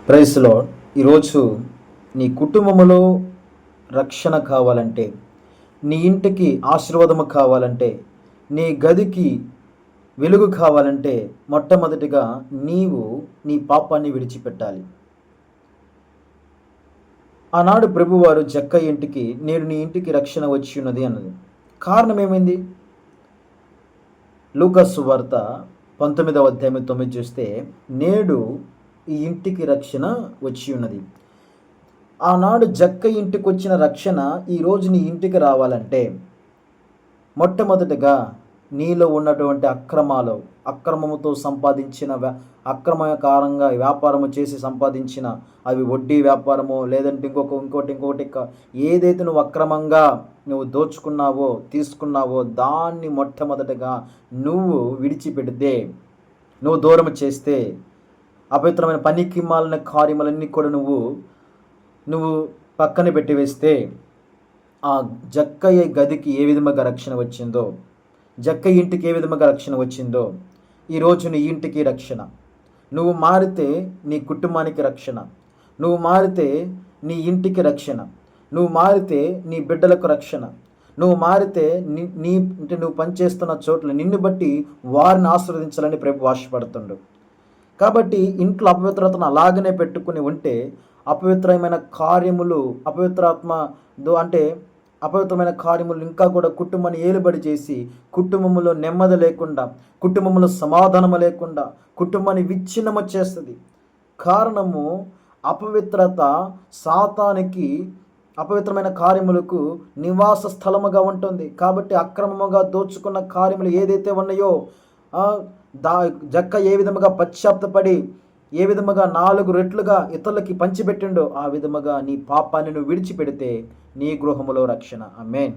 Praise lord. ఈరోజు నీ కుటుంబములో రక్షణ కావాలంటే, నీ ఇంటికి ఆశీర్వాదము కావాలంటే, నీ గదికి వెలుగు కావాలంటే మొట్టమొదటిగా నీవు నీ పాపాన్ని విడిచిపెట్టాలి. ఆనాడు ప్రభువారు జక్కయ్య ఇంటికి నేడు నీ ఇంటికి రక్షణ వచ్చి ఉన్నది అన్నది. కారణం ఏమైంది? లూకా సువార్త 19వ అధ్యాయం 9 చూస్తే, నేడు ఈ ఇంటికి రక్షణ వచ్చి ఉన్నది. ఆనాడు జక్కయ్య ఇంటికి వచ్చిన రక్షణ ఈరోజు నీ ఇంటికి రావాలంటే మొట్టమొదటిగా నీలో ఉన్నటువంటి అక్రమముతో సంపాదించిన అక్రమకారంగా వ్యాపారము చేసి సంపాదించిన అవి వడ్డీ వ్యాపారము, లేదంటే ఇంకోటి ఏదైతే నువ్వు అక్రమంగా నువ్వు దోచుకున్నావో తీసుకున్నావో దాన్ని మొట్టమొదటిగా నువ్వు విడిచిపెడితే, నువ్వు దూరం చేస్తే, అపవిత్రమైన పనికి మాలిన కార్యములన్నీ కూడా నువ్వు పక్కన పెట్టివేస్తే, ఆ జక్కయ్య గదికి ఏ విధముగా రక్షణ వచ్చిందో, జక్కయ్య ఇంటికి ఏ విధముగా రక్షణ వచ్చిందో, ఈరోజు నీ ఇంటికి రక్షణ. నువ్వు మారితే నీ కుటుంబానికి రక్షణ, నువ్వు మారితే నీ ఇంటికి రక్షణ, నువ్వు మారితే నీ బిడ్డలకు రక్షణ, నువ్వు మారితే నువ్వు పనిచేస్తున్న చోట్ల నిన్ను బట్టి వారిని ఆశీర్వదించాలని ప్రభు ఆశపడుతుండు. కాబట్టి ఇంట్లో అపవిత్రతను అలాగనే పెట్టుకుని ఉంటే అపవిత్రమైన కార్యములు ఇంకా కూడా కుటుంబాన్ని ఏలుబడి చేసి, కుటుంబంలో నెమ్మది లేకుండా, కుటుంబంలో సమాధానము లేకుండా, కుటుంబాన్ని విచ్ఛిన్నము చేస్తుంది. కారణము అపవిత్రత సాతానికి అపవిత్రమైన కార్యములకు నివాస స్థలముగా ఉంటుంది. కాబట్టి అక్రమముగా దోచుకున్న కార్యములు ఏదైతే ఉన్నాయో, జక్క ఏ విధముగా పశ్చాత్తపడి ఏ విధముగా 4 రెట్లుగా ఇతరులకి పంచిపెట్టిండో ఆ విధముగా నీ పాపాన్ని నువ్వు విడిచిపెడితే నీ గృహములో రక్షణ. ఆమేన్.